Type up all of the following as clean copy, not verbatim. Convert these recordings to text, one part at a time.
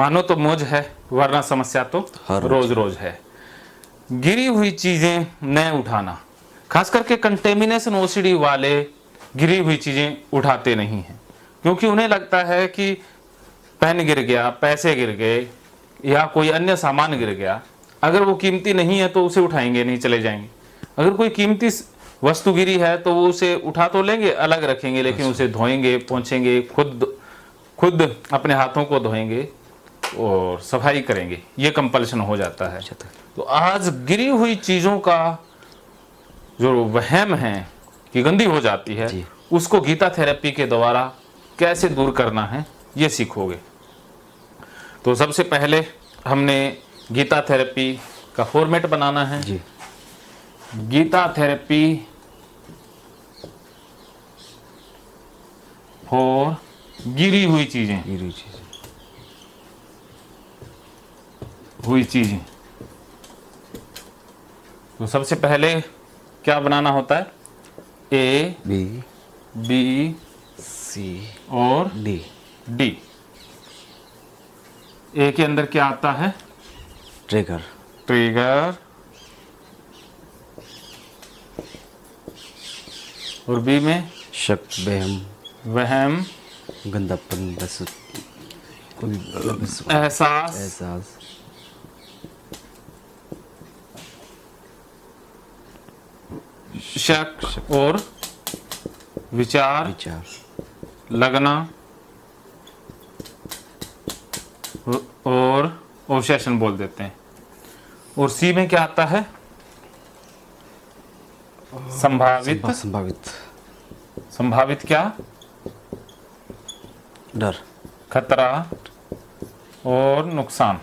मानो तो मौज है, वरना समस्या तो रोज रोज है। गिरी हुई चीजें न उठाना, खास करके कंटेमिनेशन ओसीडी वाले गिरी हुई चीजें उठाते नहीं हैं, क्योंकि उन्हें लगता है कि पेन गिर गया, पैसे गिर गए या कोई अन्य सामान गिर गया, अगर वो कीमती नहीं है तो उसे उठाएंगे नहीं, चले जाएंगे। अगर कोई कीमती वस्तु गिरी है तो वो उसे उठा तो लेंगे, अलग रखेंगे, लेकिन उसे धोएंगे, पोंछेंगे, खुद अपने हाथों को धोएंगे और सफाई करेंगे। ये कंपल्शन हो जाता है। तो आज गिरी हुई चीज़ों का जो वहम है कि गंदी हो जाती है, उसको गीता थेरेपी के द्वारा कैसे दूर करना है ये सीखोगे। तो सबसे पहले हमने गीता थेरेपी का फॉर्मेट बनाना है जी। गीता थेरेपी फॉर गिरी हुई चीजें, तो सबसे पहले क्या बनाना होता है? ए बी सी और डी। ए के अंदर क्या आता है? ट्रिगर। और बी में शक, वहम, गंदापन, एहसास, शक और विचार लगना और ऑब्सेशन बोल देते हैं। और सी में क्या आता है? संभावित क्या? डर, खतरा और नुकसान।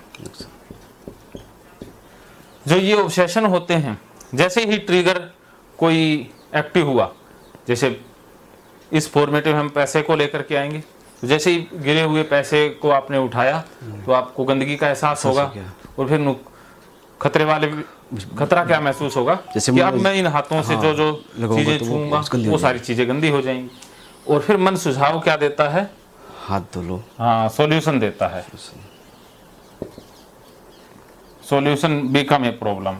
जो ये ऑब्सेशन होते हैं, जैसे ही ट्रिगर कोई एक्टिव हुआ, जैसे इस फॉर्मेट में हम पैसे को लेकर के आएंगे, तो जैसे ही गिरे हुए पैसे को आपने उठाया तो आपको गंदगी का एहसास होगा और फिर खतरा क्या महसूस होगा कि अब मैं इन हाथों से जो चीजें छूंगा वो सारी चीजें गंदी हो जाएंगी। और फिर मन सुझाव क्या देता है? हाथ धो लो। हाँ, सॉल्यूशन देता है। Solution become a problem.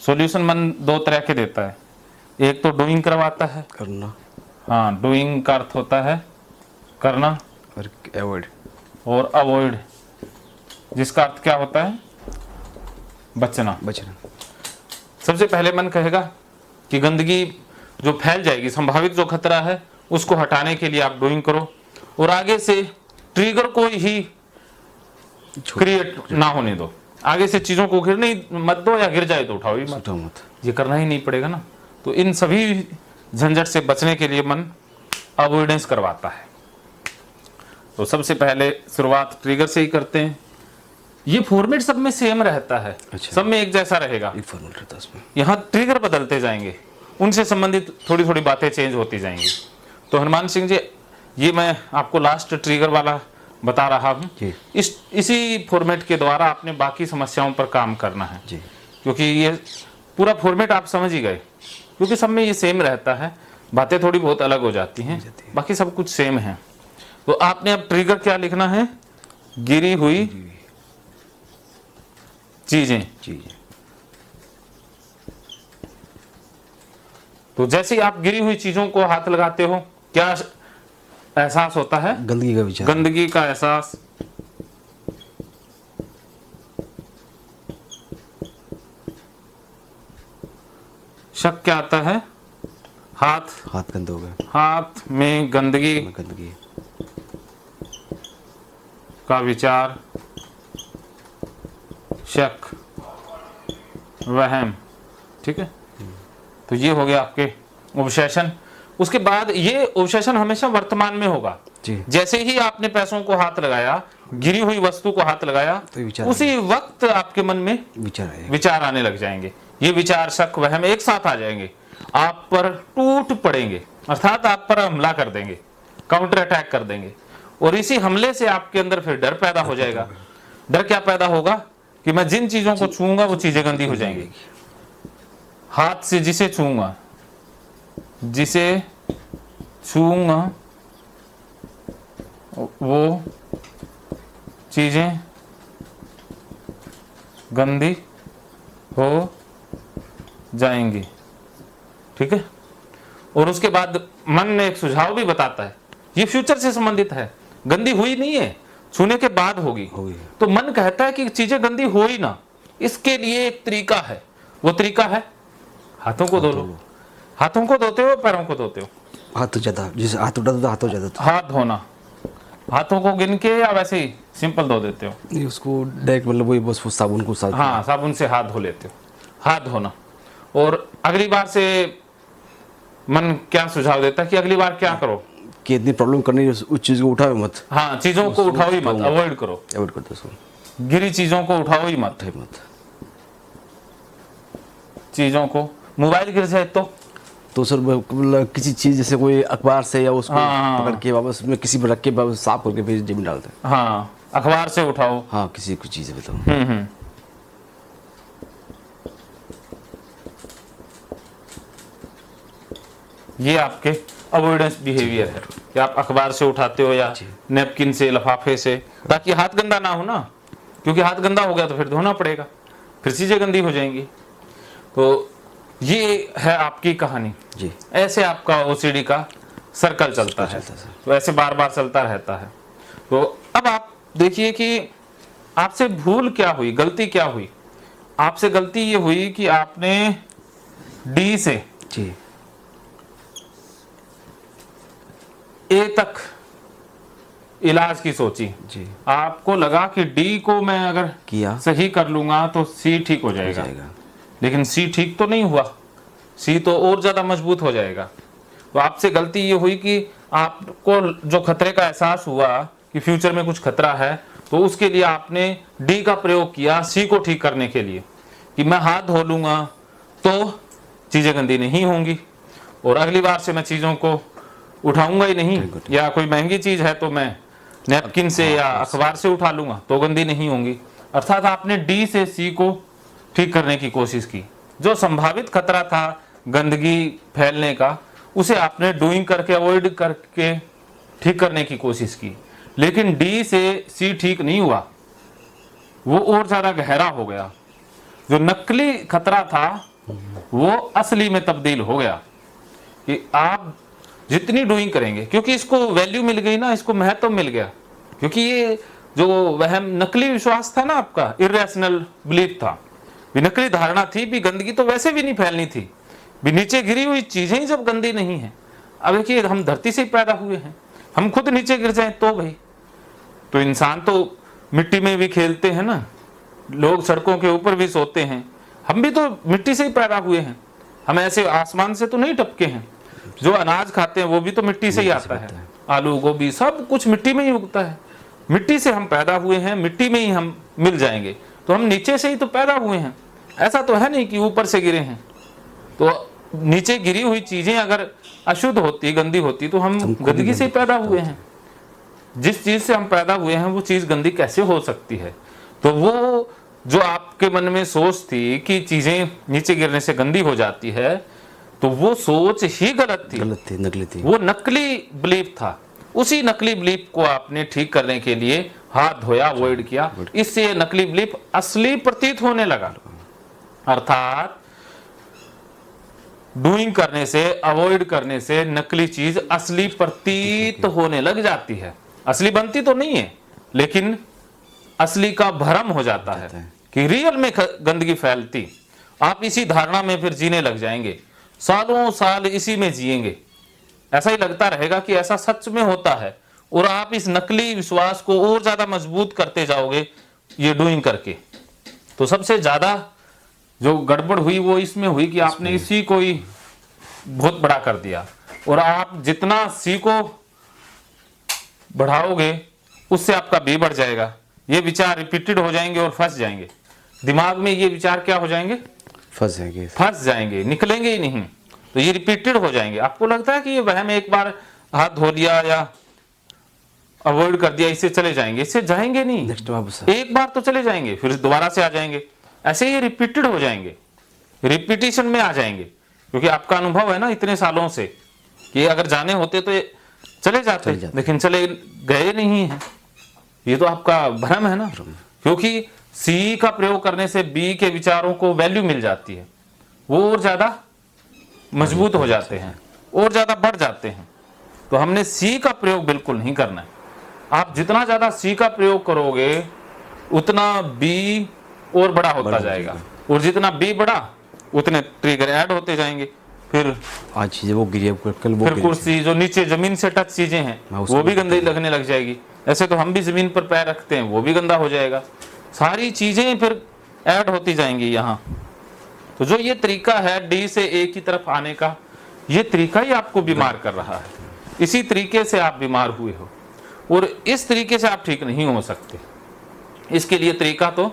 Solution मन दो तरह के देता है। एक तो डूइंग करवाता है, करना। हाँ, डूइंग का अर्थ होता है करना, और अवॉइड जिसका अर्थ क्या होता है? बचना। सबसे पहले मन कहेगा कि गंदगी जो फैल जाएगी, संभावित जो खतरा है, उसको हटाने के लिए आप डूइंग करो और आगे से ट्रिगर को ही क्रिएट ना होने दो। आगे से चीजों को गिरने मत दो, या गिर जाए तो उठाओ ही मत। ये करना ही नहीं पड़ेगा ना। तो इन सभी झंझट से बचने के लिए मन अवॉइडेंस करवाता है। तो सबसे पहले शुरुआत ट्रिगर से ही करते हैं। ये फॉर्मेट सब में सेम रहता है। अच्छा। सब में एक जैसा रहेगा। एक फॉर्मेट रहता है इसमें। यहाँ ट्रिगर बदलते जाएंगे, उनसे संबंधित थोड़ी थोड़ी बातें चेंज होती जाएंगी। तो हनुमान सिंह जी, ये मैं आपको लास्ट ट्रिगर वाला बता रहा हूँ। इसी फॉर्मेट के द्वारा आपने बाकी समस्याओं पर काम करना है जी। क्योंकि ये पूरा फॉर्मेट आप समझ ही गए, क्योंकि सब में ये सेम रहता है। बातें थोड़ी बहुत अलग हो जाती हैं, बाकी सब कुछ सेम है। तो आपने अब ट्रिगर क्या लिखना है? गिरी हुई चीजें। तो जैसे ही आप गिरी हुई चीजों को हाथ लगाते हो, क्या एहसास होता है? गंदगी का विचार, गंदगी का एहसास। शक क्या आता है? हाथ गंदे हो गए, हाथ में गंदगी का विचार। शक, वहम। ठीक है, तो ये हो गया आपके ऑब्सेशन। उसके बाद ये ऑब्सेशन हमेशा वर्तमान में होगा जी। जैसे ही आपने पैसों को हाथ लगाया, गिरी हुई वस्तु को हाथ लगाया, तो उसी वक्त आपके मन में विचार आने लग जाएंगे। ये विचार, शक, वहम एक साथ आ जाएंगे, आप पर टूट पड़ेंगे, अर्थात आप पर हमला कर देंगे, काउंटर अटैक कर देंगे। और इसी हमले से आपके अंदर फिर डर पैदा हो जाएगा। डर क्या पैदा होगा कि मैं जिन चीजों को छूंगा वो चीजें गंदी हो जाएंगी। हाथ से जिसे छूंगा वो चीजें गंदी हो जाएंगी। ठीक है। और उसके बाद मन ने एक सुझाव भी बताता है, ये फ्यूचर से संबंधित है, गंदी हुई नहीं है, छूने के बाद होगी। तो मन कहता है कि चीजें गंदी हो ही ना, इसके लिए एक तरीका है। वो तरीका है हाथों को धो लो। हाथों को धोते हो, पैरों को धोते हो? हाथ तो ज्यादा, जैसे हाथ उठा तो हाथों ज्यादा। हाथ धोना, हाथों को गिन के या वैसे ही सिंपल धो देते हो? नहीं, उसको डायरेक्ट मतलब वही बस वो साबुन को साथ। हाँ, साबुन से हाथ धो लेते हो। हाथ धोना। और अगली बार से मन क्या सुझाव देता है कि अगली बार क्या करो कि इतनी प्रॉब्लम करनी है, उस चीज को उठाओ मत। हाँ, चीजों को उठाओ ही मत, अवॉइड करो, अवॉइड कर दो उसको। गिरी चीजों को उठाओ ही मत। चीजों को, मोबाइल गिर जाए तो सर मतलब किसी चीज जैसे कोई अखबार से या उसको हाँ, पकड़ के वापस में किसी पर रख के वापस साफ करके फिर जेब में डालते हैं। हाँ, अखबार से उठाओ। हाँ, किसी कुछ चीज बताओ। ये आपके अवॉइडेंस बिहेवियर है कि आप अखबार से उठाते हो या नैपकिन से, लिफाफे से, ताकि हाथ गंदा ना हो ना, क्योंकि हाथ गंदा हो गया तो फिर धोना पड़ेगा, फिर चीजें गंदी हो जाएंगी। तो ये है आपकी कहानी जी। ऐसे आपका ओसीडी का सर्कल चलता है, तो ऐसे बार बार चलता रहता है। तो अब आप देखिए कि आपसे भूल क्या हुई, गलती क्या हुई। आपसे गलती ये हुई कि आपने डी से जी ए तक इलाज की सोची जी। आपको लगा कि डी को मैं अगर किया सही कर लूंगा तो सी ठीक हो जाएगा। लेकिन सी ठीक तो नहीं हुआ, सी तो और ज्यादा मजबूत हो जाएगा। तो आपसे गलती ये हुई कि आपको जो खतरे का एहसास हुआ कि फ्यूचर में कुछ खतरा है, तो उसके लिए आपने डी का प्रयोग किया सी को ठीक करने के लिए, कि मैं हाथ धो लूंगा तो चीजें गंदी नहीं होंगी, और अगली बार से मैं चीजों को उठाऊंगा ही नहीं, या कोई महंगी चीज है तो मैं नैपकिन से या अखबार से उठा लूंगा तो गंदी नहीं होंगी। अर्थात आपने डी से सी को ठीक करने की कोशिश की। जो संभावित खतरा था गंदगी फैलने का, उसे आपने डूइंग करके, अवॉइड करके ठीक करने की कोशिश की। लेकिन डी से सी ठीक नहीं हुआ, वो और ज्यादा गहरा हो गया। जो नकली खतरा था वो असली में तब्दील हो गया कि आप जितनी डूइंग करेंगे, क्योंकि इसको वैल्यू मिल गई ना, इसको महत्व मिल गया, क्योंकि ये जो वहम नकली विश्वास था ना आपका, इरेशनल बिलीफ था, भी नकली धारणा थी, भी गंदगी तो वैसे भी नहीं फैलनी थी, भी नीचे गिरी हुई चीजें ही जब गंदी नहीं है। अब देखिए, हम धरती से ही पैदा हुए हैं, हम खुद नीचे गिर जाएं तो भाई, तो इंसान तो मिट्टी में भी खेलते हैं ना, लोग सड़कों के ऊपर भी सोते हैं, हम भी तो मिट्टी से ही पैदा हुए हैं, हम ऐसे आसमान से तो नहीं टपके हैं। जो अनाज खाते हैं वो भी तो मिट्टी से ही आता है, आलू गोभी सब कुछ मिट्टी में ही उगता है। मिट्टी से हम पैदा हुए हैं, मिट्टी में ही हम मिल जाएंगे, तो हम नीचे से ही तो पैदा हुए हैं। ऐसा तो है नहीं कि ऊपर से गिरे हैं। तो नीचे गिरी हुई चीजें अगर अशुद्ध होती, गंदी होती, तो हम गंदगी से ही पैदा हुए हैं। जिस चीज से हम पैदा हुए हैं वो चीज गंदी कैसे हो सकती है? तो वो जो आपके मन में सोच थी कि चीजें नीचे गिरने से गंदी हो जाती है, तो वो सोच ही गलत थी, नकली थी। वो नकली बिलीफ था। उसी नकली बिलीफ को आपने ठीक करने के लिए हाथ धोया, अवॉइड किया, इससे ये नकली बिलीफ असली प्रतीत होने लगा। अर्थात डूइंग करने से, अवॉइड करने से नकली चीज असली प्रतीत होने लग जाती है। असली बनती तो नहीं है, लेकिन असली का भ्रम हो जाता है कि रियल में गंदगी फैलती। आप इसी धारणा में फिर जीने लग जाएंगे, सालों साल इसी में जिएंगे। ऐसा ही लगता रहेगा कि ऐसा सच में होता है, और आप इस नकली विश्वास को और ज्यादा मजबूत करते जाओगे ये डूइंग करके। तो सबसे ज्यादा जो गड़बड़ हुई वो इसमें हुई कि आपने इसी को ही बहुत बड़ा कर दिया, और आप जितना सी को बढ़ाओगे उससे आपका बी बढ़ जाएगा। ये विचार रिपीटेड हो जाएंगे और फंस जाएंगे दिमाग में। ये विचार क्या हो जाएंगे? फंस जाएंगे, निकलेंगे ही नहीं। तो ये रिपीटेड हो जाएंगे। आपको लगता है कि ये वहम, एक बार हाथ धो लिया या अवॉइड कर दिया, इससे चले जाएंगे, इससे जाएंगे नहीं। एक बार तो चले जाएंगे, फिर दोबारा से आ जाएंगे। ऐसे ये रिपीटेड हो जाएंगे, रिपीटिशन में आ जाएंगे, क्योंकि आपका अनुभव है ना इतने सालों से कि अगर जाने होते तो चले जाते, लेकिन चले गए नहीं हैं। ये तो आपका भ्रम है ना, क्योंकि सी का प्रयोग करने से बी के विचारों को वैल्यू मिल जाती है, वो और ज्यादा मजबूत हो जाते हैं और ज्यादा बढ़ जाते हैं। तो हमने सी का प्रयोग बिल्कुल नहीं करना है। आप जितना ज्यादा सी का प्रयोग करोगे उतना बी और बड़ा होता जाएगा, और जितना बी बड़ा उतने ट्रिगर ऐड होते जाएंगे। फिर आज चीजें वो गिरी, कल वो फिर गिरी। कुर्सी जो नीचे जमीन से टच चीजें हैं वो भी गंदी लगने लग जाएगी। ऐसे तो हम भी जमीन पर पैर रखते हैं, वो भी गंदा हो जाएगा। सारी चीजें फिर ऐड होती जाएंगी यहाँ। तो जो ये तरीका है डी से ए की तरफ आने का, ये तरीका ही आपको बीमार कर रहा है। इसी तरीके से आप बीमार हुए हो, और इस तरीके से आप ठीक नहीं हो सकते। इसके लिए तरीका तो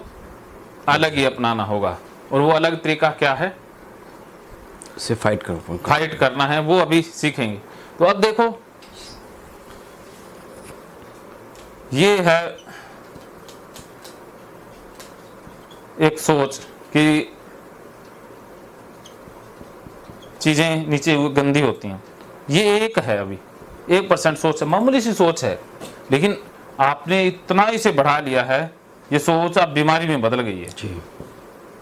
अलग ही अपनाना होगा, और वो अलग तरीका क्या है? से फाइट करो, फाइट करना है, वो अभी सीखेंगे। तो अब देखो, ये है एक सोच कि चीजें नीचे गंदी होती हैं। ये एक है, अभी 1% सोच है, मामूली सी सोच है, लेकिन आपने इतना इसे बढ़ा लिया है, ये सोच अब बीमारी में बदल गई है। जी।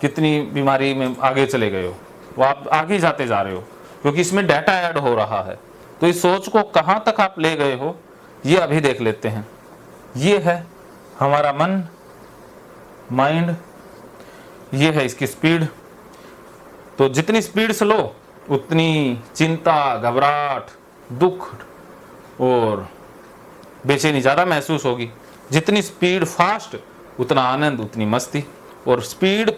कितनी बीमारी में आगे चले गए हो, वो आप आगे जाते जा रहे हो, क्योंकि इसमें डाटा ऐड हो रहा है। तो इस सोच को कहाँ तक आप ले गए हो, ये अभी देख लेते हैं। ये है हमारा मन, माइंड, ये है इसकी स्पीड। तो जितनी स्पीड से लो उतनी चिंता, घबराहट, दुख और बेचैनी ज़्यादा महसूस होगी। जितनी स्पीड फास्ट उतना आनंद, उतनी मस्ती। और स्पीड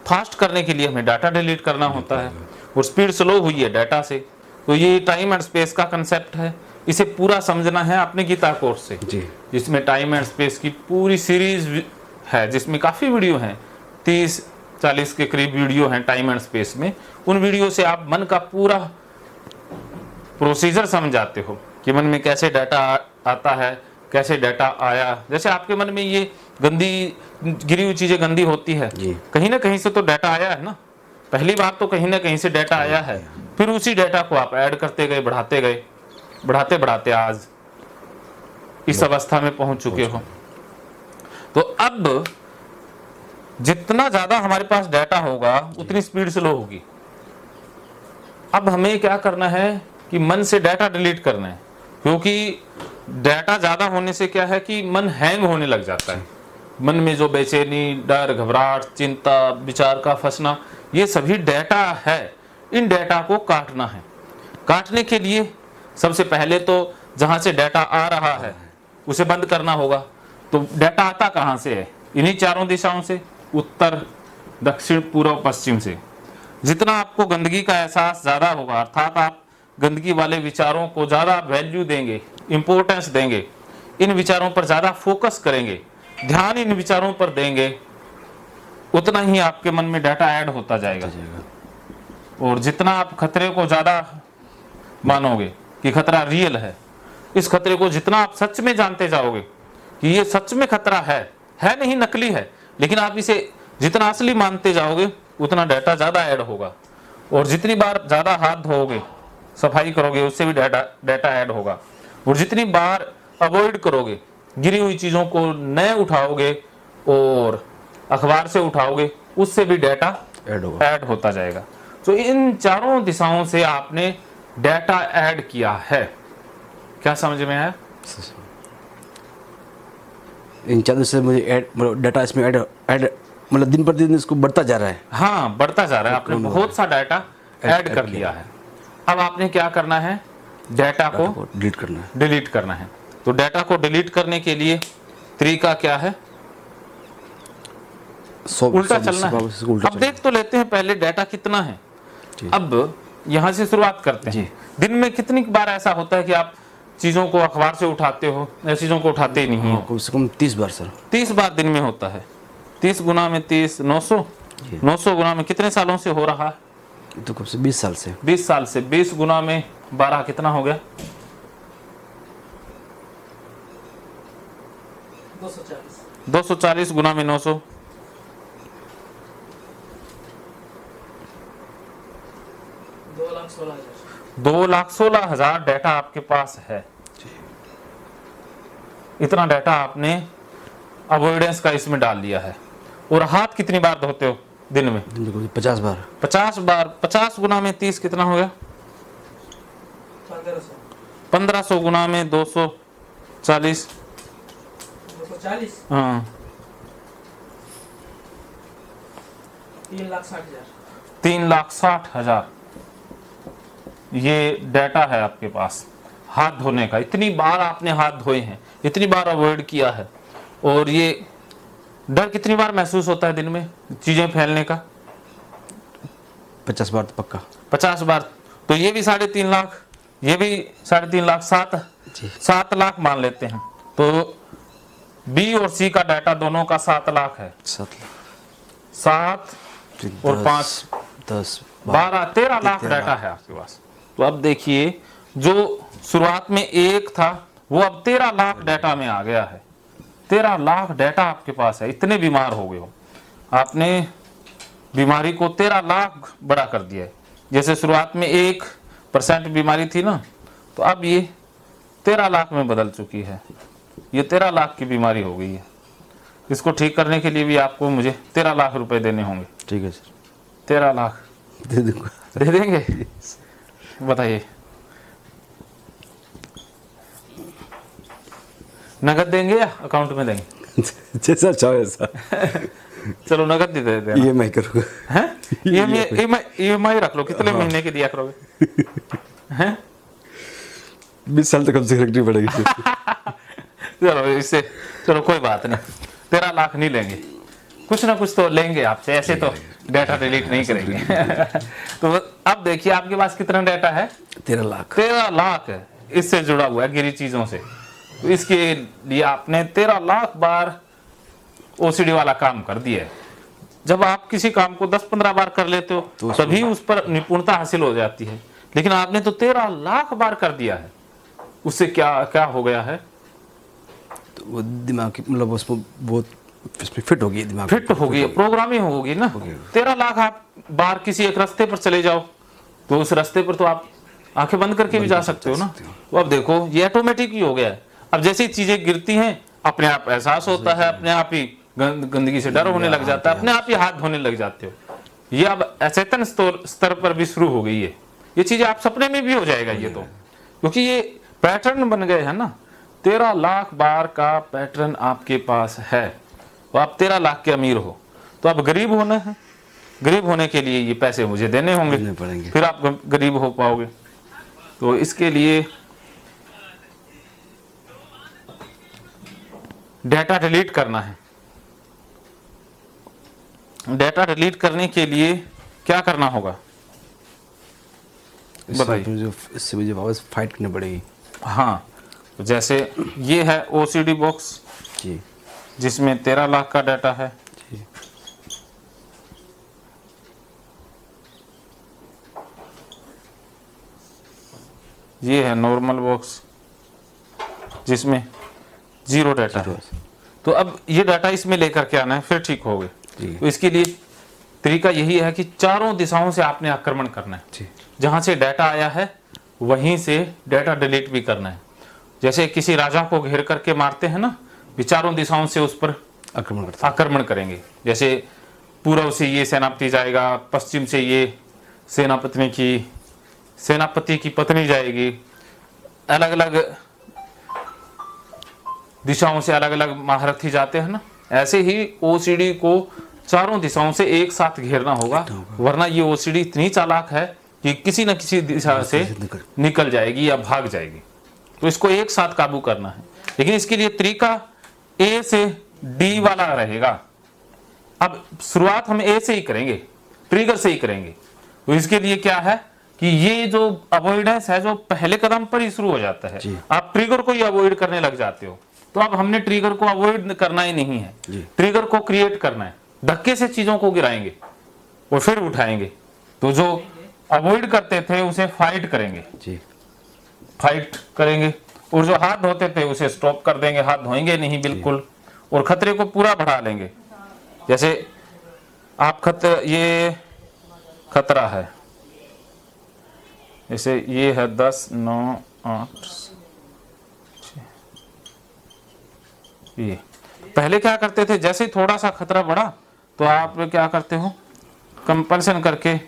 फास्ट करने के लिए हमें डाटा डिलीट करना होता है, और स्पीड स्लो हुई है डाटा से। तो ये टाइम एंड स्पेस का कंसेप्ट है, इसे पूरा समझना है अपने गीता कोर्स से जी। जिसमें टाइम एंड स्पेस की पूरी सीरीज है, जिसमें काफ़ी वीडियो हैं, 30-40 के करीब वीडियो हैं टाइम एंड स्पेस में। उन वीडियो से आप मन का पूरा प्रोसीजर समझ जाते हो कि मन में कैसे डाटा आता है, कैसे डाटा आया। जैसे आपके मन में ये गंदी गिरी हुई चीजें गंदी होती है, कहीं ना कहीं से तो डाटा आया है ना। पहली बात तो कहीं ना कहीं से डाटा आया है, फिर उसी डाटा को आप ऐड करते गए, बढ़ाते गए, बढ़ाते बढ़ाते आज इस अवस्था में पहुंच चुके हो। तो अब जितना ज्यादा हमारे पास डाटा होगा उतनी स्पीड स्लो होगी। अब हमें क्या करना है कि मन से डाटा डिलीट करना है, क्योंकि डाटा ज्यादा होने से क्या है कि मन हैंग होने लग जाता है। मन में जो बेचैनी, डर, घबराहट, चिंता, विचार का फंसना, ये सभी डाटा है। इन डाटा को काटना है। काटने के लिए सबसे पहले तो जहां से डाटा आ रहा है उसे बंद करना होगा। तो डाटा आता कहां से है? इन्हीं चारों दिशाओं से, उत्तर, दक्षिण, पूर्व, पश्चिम से। जितना आपको गंदगी का एहसास ज्यादा होगा, अर्थात आप गंदगी वाले विचारों को ज्यादा वैल्यू देंगे, इंपॉर्टेंस देंगे, इन विचारों पर ज्यादा फोकस करेंगे, ध्यान इन विचारों पर देंगे, उतना ही आपके मन में डाटा ऐड होता जाएगा। और जितना आप खतरे को ज्यादा मानोगे कि खतरा रियल है, इस खतरे को जितना आप सच में जानते जाओगे कि ये सच में खतरा है नहीं नकली है, लेकिन आप इसे जितना असली मानते जाओगे उतना डाटा ज्यादा ऐड होगा। और जितनी बार ज्यादा हाथ धोओगे, सफाई करोगे, उससे भी डाटा ऐड होगा। और जितनी बार अवॉइड करोगे, गिरी हुई चीजों को न उठाओगे और अखबार से उठाओगे, उससे भी डाटा ऐड होता जाएगा। तो इन चारों दिशाओं से आपने डाटा ऐड किया है। क्या समझ में आया? इन चारों से मुझे ऐड, मतलब डाटा इसमें ऐड मतलब दिन पर दिन इसको बढ़ता जा रहा है। हाँ, बढ़ता जा रहा है। आपने बहुत सा डाटा ऐड कर लिया है। अब आपने क्या करना है? डाटा को डिलीट करना है। तो डाटा को डिलीट करने के लिए तरीका क्या है? उल्टा चलना है। अब देख तो लेते हैं पहले डाटा कितना है। अब यहां से शुरुआत करते हैं। दिन में कितनी बार ऐसा होता है कि आप चीजों को अखबार से उठाते हो, या चीजों को उठाते ही नहीं हो? कम से कम 30 बार सर। 30 बार दिन में होता है। 30 गुना में 30, 900। 900 गुना में कितने सालों से हो रहा है? तो कब से? 20 साल से। 20 साल से 20 गुना में 12 कितना हो गया? 240 गुना में 900, 2,16,000 डाटा आपके पास है। इतना डाटा आपने अवॉइडेंस का इसमें डाल दिया है। और हाथ कितनी बार धोते हो दिन में? 50 बार। 50 बार। 50 गुना में 30 कितना हो गया? 1500 गुना में 240। 240। हाँ 3,60,000। 3,60,000 ये डाटा है आपके पास हाथ धोने का। इतनी बार आपने हाथ धोए हैं, इतनी बार अवॉइड किया है। और ये डर कितनी बार महसूस होता है दिन में चीजें फैलने का? 50 बार तो पक्का। 50 बार। तो ये भी 3.5 लाख, ये भी 3.5 लाख, 7 लाख मान लेते हैं। तो बी और सी का डाटा दोनों का 7 लाख है। 7 और 5 10 12 13 लाख डाटा है आपके पास। तो अब देखिए जो शुरुआत में 1 था वो अब 13 लाख डाटा में आ गया है। 13 लाख डाटा आपके पास है। इतने बीमार हो गए हो, आपने बीमारी को 13 लाख बड़ा कर दिया है। जैसे शुरुआत में 1% बीमारी थी ना, तो अब ये 13 लाख में बदल चुकी है। ये 13 लाख की बीमारी हो गई है। इसको ठीक करने के लिए भी आपको मुझे 13 लाख रुपए देने होंगे। ठीक है सर, 13 लाख दे दूंगा। दे देंगे? बताइए, नगद देंगे या अकाउंट में देंगे? जैसा चाहो ऐसा। चलो नगद दे देते हैं। EMI करूँगा। हैं? EMI रख लो। कितने महीने की दिया करोगे? हैं? 20 साल तक कम से रखनी पड़ेगी। चलो इससे, चलो कोई बात नहीं, 13 लाख नहीं लेंगे, कुछ ना कुछ तो लेंगे आपसे। ऐसे तो डाटा डिलीट नहीं करेंगे। तो अब देखिए आपके पास कितना डाटा है? 13 लाख। 13 लाख है, इससे जुड़ा हुआ है गिरी चीजों से। तो इसके लिए आपने 13 लाख बार ओसीडी वाला काम कर दिया है। जब आप किसी काम को 10-15 बार कर लेते हो तो तभी उस पर निपुणता हासिल हो जाती है। लेकिन आपने तो 13 लाख बार कर दिया है। उससे क्या क्या हो गया है? तो वो दिमाग की मतलब उसमें बहुत इसमें फिट हो गई, दिमाग फिट हो गई, प्रोग्रामिंग होगी ना। 13 लाख आप बार किसी एक रास्ते पर चले जाओ तो उस रास्ते पर तो आप आंखें बंद करके भी जा सकते हो ना। तो अब देखो ये ऑटोमेटिक ही हो गया है। अब जैसे चीजें गिरती हैं अपने आप एहसास होता है, अपने आप ही गंदगी से डर होने लग जाता है, अपने आप ही हाथ धोने लग जाते हो। ये अब अचेतन स्तर पर भी शुरू हो गई है। ये चीजें आप सपने में भी हो जाएगा ये तो, क्योंकि ये पैटर्न बन गए हैं ना। 13 लाख बार का पैटर्न आपके पास है। तो आप 13 लाख के अमीर हो, तो आप गरीब होना है। गरीब होने के लिए ये पैसे मुझे देने होंगे, फिर आप गरीब हो पाओगे। तो इसके लिए डाटा डिलीट करना है। डाटा डिलीट करने के लिए क्या करना होगा बताइए? इससे मुझे वापस फाइट करनी पड़ेगी। हाँ, तो जैसे ये है ओसीडी बॉक्स जी, जिसमें 13 लाख का डाटा है। जी। ये है नॉर्मल बॉक्स जिसमें 0 डाटा है। तो अब ये डाटा इसमें लेकर के आना है, फिर ठीक हो गए। तो इसके लिए तरीका यही है कि चारों दिशाओं से आपने आक्रमण करना है। जहां से डाटा आया है वहीं से डाटा डिलीट भी करना है। जैसे किसी राजा को घेर करके मारते हैं ना, चारों दिशाओं से उस पर आक्रमण करेंगे। जैसे पूर्व से ये सेनापति जाएगा, पश्चिम से ये सेनापति की पत्नी जाएगी, अलग अलग दिशाओं से अलग अलग महारथी जाते हैं ना। ऐसे ही ओसीडी को चारों दिशाओं से एक साथ घेरना होगा, वरना ये ओसीडी इतनी चालाक है कि किसी न किसी दिशा से निकल जाएगी या भाग जाएगी। तो इसको एक साथ काबू करना है। लेकिन इसके लिए तरीका ए से डी वाला रहेगा। अब शुरुआत हम ए से ही करेंगे, ट्रिगर से ही करेंगे। तो इसके लिए क्या है कि ये जो अवॉइडेंस है जो पहले कदम पर ही शुरू हो जाता है। आप ट्रिगर को ही अवॉइड करने लग जाते हो। तो अब हमने ट्रिगर को अवॉइड करना ही नहीं है, ट्रिगर को क्रिएट करना है। धक्के से चीजों को गिराएंगे और फिर उठाएंगे। तो जो अवॉइड करते थे उसे फाइट करेंगे जी, फाइट करेंगे। और जो हाथ धोते थे उसे स्टॉप कर देंगे, हाथ धोएंगे नहीं बिल्कुल, और खतरे को पूरा बढ़ा लेंगे। जैसे आप ये खतरा है, जैसे ये है 10, 9, 8, ये पहले क्या करते थे, जैसे ही थोड़ा सा खतरा बढ़ा तो आप क्या करते हो, कंपल्सन करके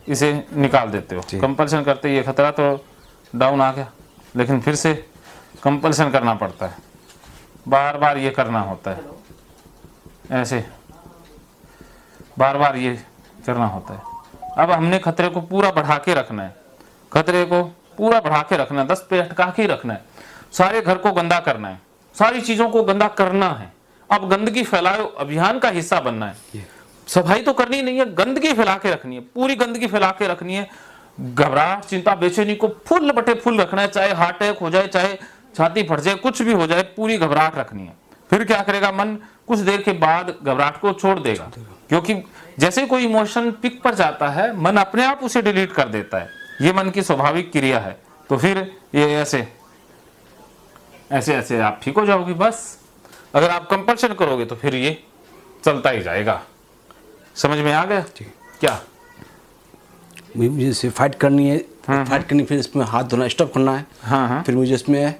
इसे निकाल देते हो। कंपल्सन करते ये खतरा तो डाउन आ गया, लेकिन फिर से कंपल्सन करना पड़ता है, बार बार ये करना होता है, ऐसे बार बार ये करना होता है। अब हमने खतरे को पूरा बढ़ा के रखना है, खतरे को पूरा बढ़ा के रखना है, 10 पे अटका के ही रखना है, सारे घर को गंदा करना है, सारी चीजों को गंदा करना है। अब गंदगी फैलाओ अभियान का हिस्सा बनना है। सफाई तो करनी नहीं है, गंदगी फैला के रखनी है, पूरी गंदगी फैला के रखनी है। घबराहट, चिंता, बेचैनी को फुल बटे फुल रखना है, चाहे हार्ट अटैक हो जाए, चाहे छाती फट जाए, कुछ भी हो जाए, पूरी घबराहट रखनी है। फिर क्या करेगा मन, कुछ देर के बाद घबराहट को छोड़ देगा, क्योंकि जैसे कोई इमोशन पिक पर जाता है मन अपने आप उसे डिलीट कर देता है, ये मन की स्वाभाविक क्रिया है। तो फिर ये ऐसे ऐसे ऐसे आप ठीक हो जाओगे। बस अगर आप कंपल्शन करोगे तो फिर ये चलता ही जाएगा। समझ में आ गया क्या? मुझे इसे फाइट करनी है, फाइट करनी, फिर इसमें हाथ धोना स्टॉप करना है। हाँ। फिर मुझे इसमें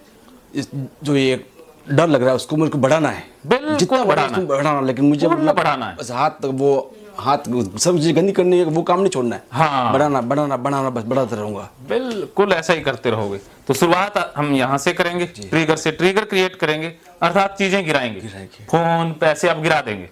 जो ये डर लग रहा है उसको मुझे बढ़ाना है, बिल्कुल जितना बढ़ाना, लेकिन मुझे पूर्ण बढ़ाना है। बस हाथ सब चीज गंदी करनी है, वो काम नहीं छोड़ना है। हाँ। बढ़ाना बस बढ़ाता रहूंगा। बिल्कुल ऐसा ही करते रहोगे। तो शुरुआत हम यहाँ से करेंगे, ट्रिगर से, ट्रिगर क्रिएट करेंगे, अर्थात चीजें गिराएंगे, फोन पैसे अब गिरा देंगे,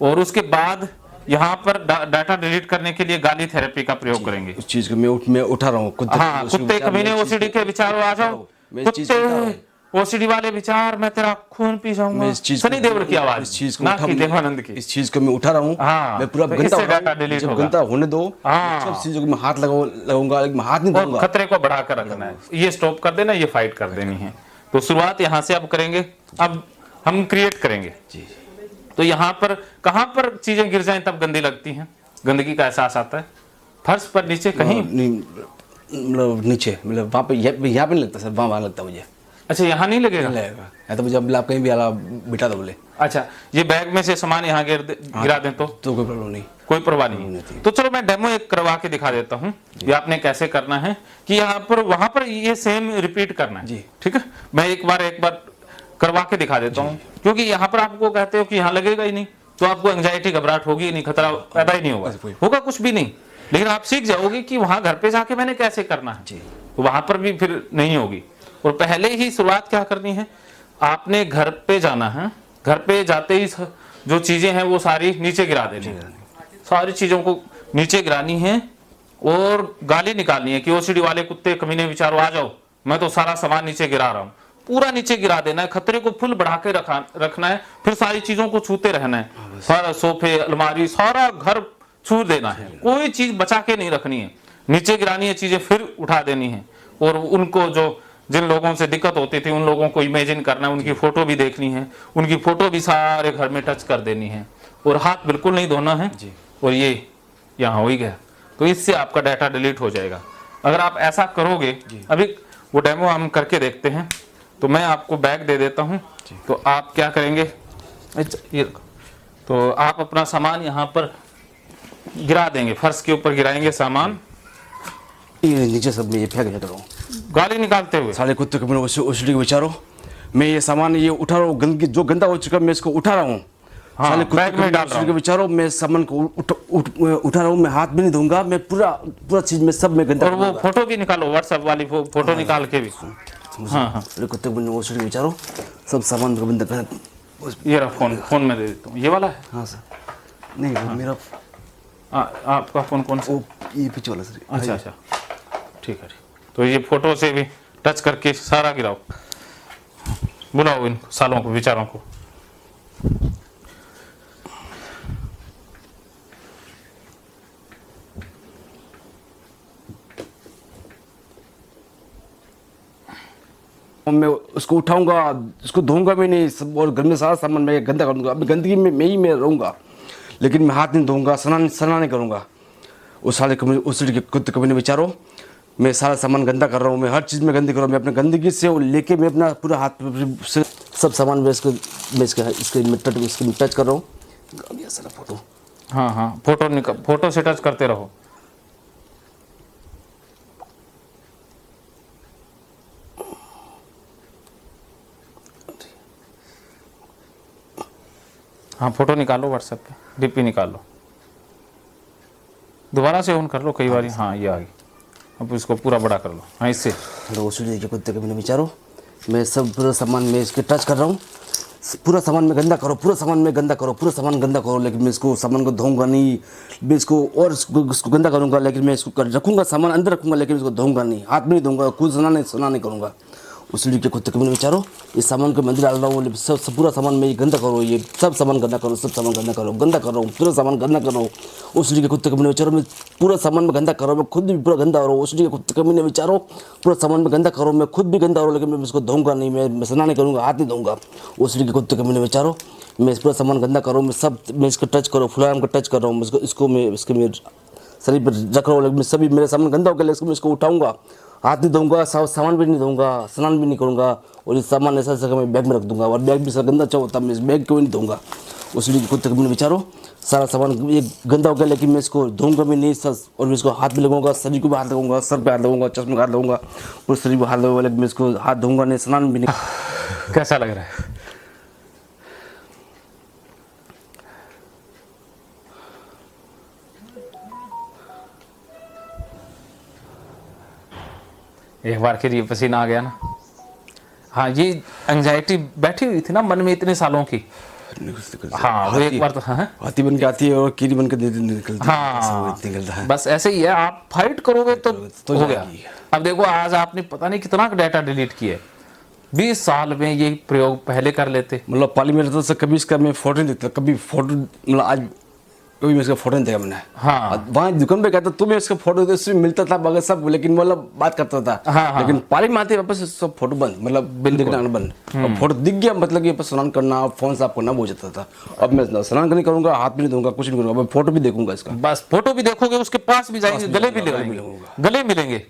और उसके बाद यहाँ पर डाटा डिलीट करने के लिए गाली थेरेपी का प्रयोग करेंगे। उस चीज को मैं उठा रहा हूँ। हाँ, कुत्ते कमीने ओसीडी के विचार आ जाओ, कुत्ते ओसीडी वाले विचार, मैं तेरा खून पी जाऊंगा, सनी देओल की आवाज, इस चीज को ना कि देवानंद की। इस चीज को मैं उठा रहा हूँ। हाँ, मैं पूरा तो गंदा इससे हो रहा डाटा हूँ। डिलीट जब होगा। गंदा होने दो, हाँ। सब चीजों को मैं हाथ लगाऊंगा, लेकिन हाथ नहीं और दूंगा। खतरे को बढ़ा कर रखना है, ये स्टॉप कर देना, ये फाइट कर देनी है। तो शुरुआत यहाँ से अब करेंगे, अब हम क्रिएट करेंगे। तो यहाँ पर कहाँ पर चीजें गिर जाएं तब गंदी लगती हैं, गंदगी का एहसास आता है? फर्श पर, नीचे, कहीं? मतलब नीचे, मतलब वहाँ पे, यहाँ पे नहीं लगता सर, वहाँ लगता मुझे। अच्छा, यहाँ नहीं लगेगा? लगेगा या तो मुझे अब आप कहीं भी आला बिठा दो बोले। अच्छा, ये बैग में से सामान यहाँ गिरा दें तो कोई प्रॉब्लम नहीं, कोई परवाह नहीं। तो चलो मैं डेमो एक करवा के दिखा देता हूँ, ये आपने कैसे करना है कि यहाँ पर वहां पर ये सेम रिपीट करना है जी। ठीक है, मैं एक बार करवा के दिखा देता हूँ, क्योंकि यहाँ पर आपको कहते हो कि यहाँ लगेगा ही नहीं, तो आपको एंजाइटी, घबराहट होगी ही नहीं, खतरा पैदा ही नहीं होगा कुछ भी नहीं। लेकिन आप सीख जाओगे कि वहां घर पे जाके मैंने कैसे करना है, तो वहां पर भी फिर नहीं होगी। और पहले ही शुरुआत क्या करनी है, आपने घर पे जाना है, घर पे जाते ही जो चीजें हैं वो सारी नीचे गिरा देनी, सारी चीजों को नीचे गिरानी है, और गाली निकालनी है कि ओसीडी वाले कुत्ते कमीने विचारो आ जाओ, मैं तो सारा सामान नीचे गिरा रहा हूँ। पूरा नीचे गिरा देना है, खतरे को फुल बढ़ा के रखना है, फिर सारी चीजों को छूते रहना है, सारा सोफे, अलमारी, सारा घर छू देना है, कोई चीज बचा के नहीं रखनी है, नीचे गिरानी है चीजें, फिर उठा देनी है। और उनको जिन लोगों से दिक्कत होती थी उन लोगों को इमेजिन करना है, उनकी फोटो भी देखनी है, उनकी फोटो भी सारे घर में टच कर देनी है, और हाथ बिल्कुल नहीं धोना है। और ये यहाँ हो ही गया, तो इससे आपका डाटा डिलीट हो जाएगा। अगर आप ऐसा करोगे, अभी वो डेमो हम करके देखते हैं, तो मैं आपको बैग दे देता हूँ, तो आप क्या करेंगे, ये तो आप अपना सामान यहाँ पर गिरा देंगे, फर्श के ऊपर गिराएंगे सामान, ये नीचे सब में ये फेंक देता हूँ, गाली निकालते हुए। साले कुत्ते को मैंने ओसीडी के विचारो, मैं ये सामान ये उठा रहा हूँ, गंदगी जो गंदा हो चुका मैं इसको उठा रहा हूँ। हाँ, साले कुत्ते में डाल रहा हूँ। के विचारो, मैं सामान को उठा रहा हूँ, मैं हाथ भी नहीं धोऊंगा, मैं पूरा चीज में सब में गंदा। और वो फोटो भी निकालो, व्हाट्सएप वाली फोटो निकाल के भी। हाँ, कुत्ते को ओसीडी के विचारो, सब सामान को बंद कर। ये रहा फोन में दे देता हूँ, ये वाला है। हाँ सर, नहीं वो मेरा आपका फोन कौन सा? ये पीछे वाला सर। अच्छा, ठीक है। तो ये फोटो से भी टच करके सारा गिराओ, बुलाओ इन सालों को, विचारों को। मैं उसको उठाऊंगा, उसको धोऊंगा भी नहीं, सब और घर में सारा सामान मैं गंदा कर दूंगा। गंदगी में मैं ही मैं रहूंगा, लेकिन मैं हाथ नहीं धोऊंगा, सना नहीं करूंगा। उस साले उस कुत्ते कभी नहीं विचारो, मैं सारा सामान गंदा कर रहा हूँ, मैं हर चीज़ में गंदी कर रहा हूँ, मैं अपने गंदगी से लेके मैं अपना पूरा हाथ से सब सामान मैं इसके टच कर रहा हूँ। सारा फोटो, हाँ, फोटो से टच करते रहो। हाँ फोटो निकालो व्हाट्सएप पे, डीपी निकाल लो, दोबारा से ऑन कर लो कई बार। हाँ ये आ गई, अब इसको पूरा बड़ा कर लो। हाँ इससे हेलो ओसीडी के कुत्ते कभी विचारो, मैं सब पूरा सामान में इसके टच कर रहा हूँ, पूरा सामान में गंदा करो, पूरा सामान में गंदा करो, पूरा सामान गंदा करो, लेकिन मैं इसको सामान को धोऊंगा नहीं, मैं इसको और इसको गंदा करूंगा, लेकिन मैं इसको रखूंगा, सामान अंदर रखूंगा, लेकिन इसको धोऊंगा नहीं, हाथ में नहीं धोऊंगा, खुद सुना नहीं करूंगा। उसी के कुत्ते कभी विचारो, इस सामान को मंदिर डाल रहा हूँ, सब पूरा सामान में ये गंदा करो, ये सब सामान गंदा करो, सब सामान गंदा करो, गंदा कर रहा हूँ, पूरा सामान गंदा करो। उसी के कुत्ते कभी विचारो, मैं पूरा सामान में गंदा करो, मैं खुद भी पूरा गंदा हो रहा हूँ। उसी के कुत्ते कभी ने विचारो, पूरा सामान में गंदा करो, मैं खुद भी गंदा हो रहा हूँ, लेकिन मैं इसको धोऊंगा नहीं, मैं स्नान नहीं करूँगा, हाथ नहीं धोऊंगा। उसी के कुत्ते कभी ने विचारो, मैं इस पूरा सामान गंदा करो, मैं इसको टच करो, फुलाराम को टच कर रहा हूँ, इसको मैं शरीर पर रख रहा हूँ, लेकिन सभी मेरे सामान गंदा हो गया, इसको मैं इसको उठाऊंगा, हाथ नहीं धोऊंगा, सामान भी नहीं धोऊंगा, स्नान भी नहीं करूँगा, और इस सामान ऐसा ऐसा मैं बैग में रख दूंगा, और बैग भी सर गंदा अच्छा होता है, मैं इस बैग को भी नहीं धोऊंगा। उसी के कुत्ते कभी विचारो, सारा सामान ये गंदा हो गया, लेकिन मैं इसको धोऊंगा भी नहीं सर, और मैं इसको हाथ भी लगाऊंगा, शरीर को भी हाथ लगाऊंगा, सर पे हाथ लगाऊंगा, चश्मे का हाथ लगाऊंगा, पूरे शरीर को हाथ लगाऊंगा, लेकिन मैं इसको हाथ धोऊंगा नहीं, स्नान भी नहीं। कैसा लग रहा है? एक बार फिर ये पसीना आ गया ना। हाँ ये एंजाइटी बैठी हुई थी ना मन में इतने सालों की। हाँ वो एक बार तो हाँ हाथी बन के आती है और कीड़ी बन के निकलती है, हाँ निकलता है। बस ऐसे ही है, आप फाइट करोगे तो हो गया। अब देखो आज आपने पता नहीं कितना डाटा डिलीट किया है, 20 साल में ये प्रयोग पहले कर लेते। मतलब पाली में रहता था, कभी इसका मैं फोटो नहीं देखता, कभी फोटो मतलब आज कभी मैं इसका फोटो नहीं देखा मैंने। हाँ वहाँ दुकान पे कहता तुम्हें इसका फोटो दे, उसमें मिलता था मगर सब, लेकिन मतलब बात करता था। हाँ, लेकिन पाली में आते वापस सब फोटो बंद, मतलब देखना बंद। अब फोटो दिख गया मतलब कि स्नान करना, फोन साफ करना वो जाता था। अब मैं स्नान नहीं करूंगा, हाथ भी नहीं दूंगा, कुछ नहीं करूंगा, फोटो भी देखूंगा इसका। बस फोटो भी देखोगे, उसके पास भी जाएंगे, गले भी लगाएंगे, गले मिलेंगे,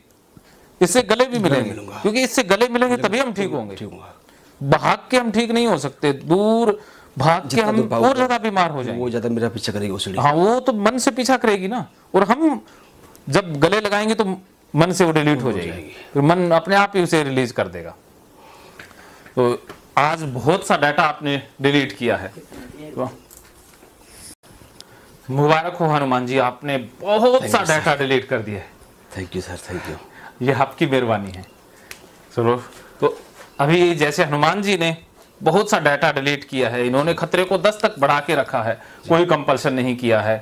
इससे गले भी मिलेंगे, क्योंकि इससे गले मिलेंगे तभी हम ठीक होंगे। भाग के हम ठीक नहीं हो सकते, दूर भाग के हम और ज्यादा बीमार हो जाएंगे। वो ज्यादा मेरा पीछा करेगी उसी। हाँ वो तो मन से पीछा करेगी ना, और हम जब गले लगाएंगे तो मन से वो डिलीट हो जाएगी, फिर मन अपने आप ही उसे रिलीज कर देगा। तो आज बहुत सा डाटा आपने डिलीट किया है, तो मुबारक हो हनुमान जी, आपने बहुत सा डाटा डिलीट कर दिया है। Thank you sir, thank you. ये आपकी मेहरबानी है। चलो तो अभी जैसे हनुमान जी ने बहुत सा डाटा डिलीट किया है, इन्होंने खतरे को 10 तक बढ़ा के रखा है, कोई कंपल्शन नहीं किया है,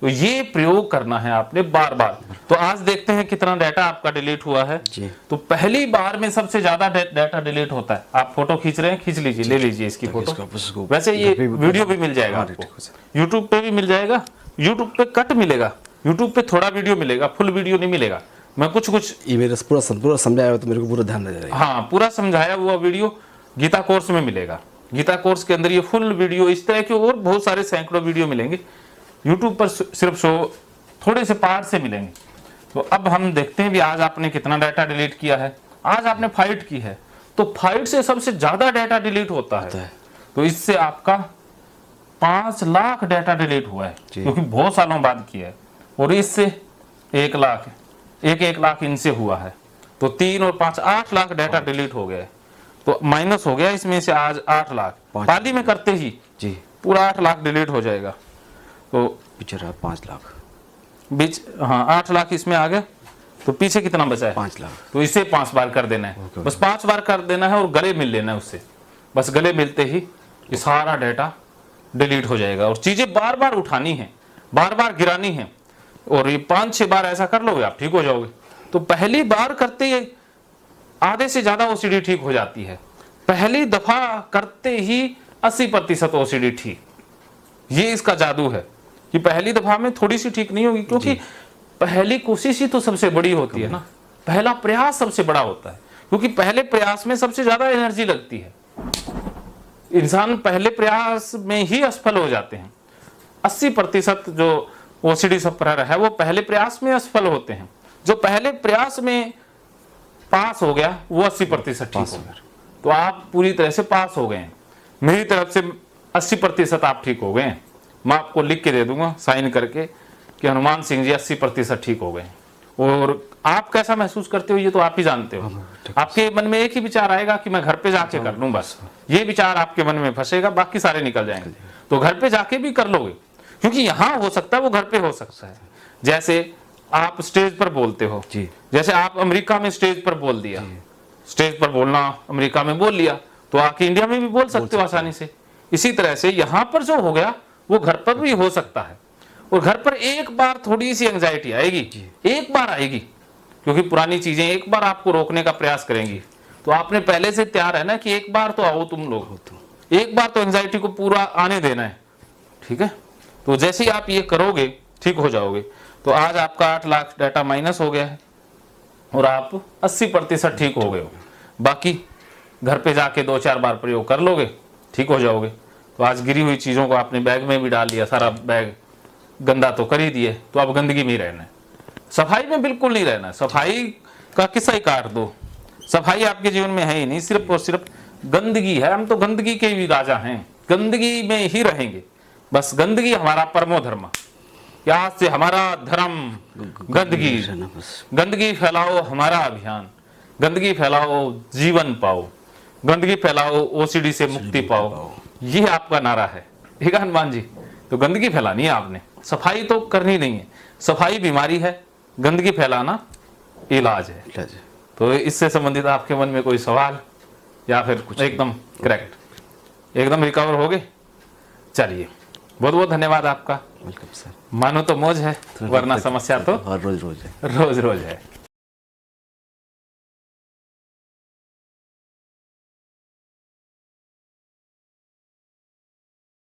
तो ये प्रयोग करना है आपने बार बार। तो आज देखते हैं कितना डाटा आपका डिलीट हुआ है जी। तो पहली बार में सबसे ज्यादा डाटा डिलीट होता है। आप फोटो खींच रहे हैं, खींच लीजिए, ले लीजिए इसकी फोटो। वैसे ये वीडियो भी मिल जाएगा आपको, यूट्यूब पे भी मिल जाएगा, यूट्यूब पे कट मिलेगा, यूट्यूब पे थोड़ा वीडियो मिलेगा, फुल वीडियो नहीं मिलेगा। मैं कुछ ये मेरा पूरा समझाया हुआ, तो मेरे को पूरा ध्यान रहेगा। हाँ पूरा समझाया हुआ वीडियो गीता कोर्स में मिलेगा। गीता कोर्स के अंदर ये फुल वीडियो, इस तरह के और बहुत सारे सैकड़ों वीडियो मिलेंगे। यूट्यूब पर सिर्फ थोड़े से पार्ट से मिलेंगे। तो अब हम देखते हैं भी आज आपने कितना डाटा डिलीट किया है। आज आपने फाइट की है, तो फाइट से सबसे ज्यादा डाटा डिलीट होता है। तो इससे आपका 5 लाख डाटा डिलीट हुआ है, क्योंकि बहुत सालों बाद किया है। और इससे 1 लाख, 1 लाख इनसे हुआ है, तो 3 और 5 8 लाख डाटा डिलीट हो गया है। तो माइनस हो गया इसमें से आज 8 लाख। पाली में करते ही जी पूरा 8 लाख डिलीट हो जाएगा। तो पीछे रहा 5 लाख, बीच हाँ 8 लाख इसमें आ गया, तो पीछे कितना बचा है? 5 लाख। तो इसे 5 बार कर देना है, बस 5 बार कर देना है, और गले मिल लेना है उससे। बस गले मिलते ही ये सारा डाटा डिलीट हो जाएगा। और चीजें बार बार उठानी है, बार बार गिरानी है, और ये 5-6 बार ऐसा कर लोगे आप ठीक हो जाओगे। तो पहली बार करते ही आधे से ज्यादा ओसीडी ठीक हो जाती है, पहली दफा करते ही 80% ओसीडी ठीक। ये इसका जादू है कि पहली दफा में थोड़ी सी ठीक नहीं होगी, क्योंकि पहली कोशिश ही तो सबसे बड़ी होती है ना, पहला प्रयास सबसे बड़ा होता है, क्योंकि पहले प्रयास में सबसे ज्यादा एनर्जी लगती है। इंसान पहले प्रयास में ही असफल हो जाते हैं। 80% जो ओसीडी सफरर है वो पहले प्रयास में असफल होते हैं। जो पहले प्रयास में पास हो गया वो 80% ठीक हो गया। तो आप पूरी तरह से पास हो गए हैं, मेरी तरफ से 80% आप ठीक हो गए हैं। मैं आपको लिख के दे दूंगा साइन करके कि हनुमान सिंह जी 80% ठीक हो गए। और आप कैसा महसूस करते हो ये तो आप ही जानते हो। आपके मन में एक ही विचार आएगा कि मैं घर पे जाके कर लूं, बस ये विचार आपके मन में फंसेगा, बाकी सारे निकल जाएंगे। तो घर पे जाके भी कर लोगे, क्योंकि यहाँ हो सकता है वो घर पे हो सकता है। जैसे आप स्टेज पर बोलते हो, जी। जैसे आप अमेरिका में स्टेज पर बोल दिया, स्टेज पर बोलना अमेरिका में बोल लिया, तो आके इंडिया में भी बोल सकते हो आसानी से। इसी तरह से यहाँ पर जो हो गया वो घर पर भी हो सकता है। और घर पर एक बार थोड़ी सी एंजाइटी आएगी, एक बार आएगी, क्योंकि पुरानी चीजें एक बार आपको रोकने का प्रयास करेंगी। तो आपने पहले से तैयार है ना कि एक बार तो आओ तुम लोग, एक बार तो एंजाइटी को पूरा आने देना है, ठीक है। तो जैसे ही आप ये करोगे ठीक हो जाओगे। तो आज आपका 8 लाख डाटा माइनस हो गया है और आप 80% ठीक हो गए हो। बाकी घर पे जाके 2-4 बार प्रयोग कर लोगे, ठीक हो जाओगे। तो आज गिरी हुई चीज़ों को आपने बैग में भी डाल लिया, सारा बैग गंदा तो कर ही दिए, तो अब गंदगी में ही रहना है, सफाई में बिल्कुल नहीं रहना है। सफाई का किस्सा ही काट दो, सफाई आपके जीवन में है ही नहीं, सिर्फ और सिर्फ गंदगी है। हम तो गंदगी के भी राजा हैं, गंदगी में ही रहेंगे, बस गंदगी हमारा परमो धर्म। आज से हमारा धर्म गंदगी, गंदगी फैलाओ हमारा अभियान, गंदगी फैलाओ जीवन पाओ, गंदगी फैलाओ ओसीडी से मुक्ति पाओ, ये आपका नारा है, ठीक है हनुमान जी। तो गंदगी फैलानी है आपने, सफाई तो करनी नहीं है। सफाई बीमारी है, गंदगी फैलाना इलाज है। तो इससे संबंधित आपके मन में कोई सवाल या फिर कुछ? एकदम करेक्ट, एकदम रिकवर हो गए। चलिए, बहुत बहुत धन्यवाद आपका। Welcome sir. मानो तो मौज है, वरना समस्या तो रोज रोज है। रोज रोज है।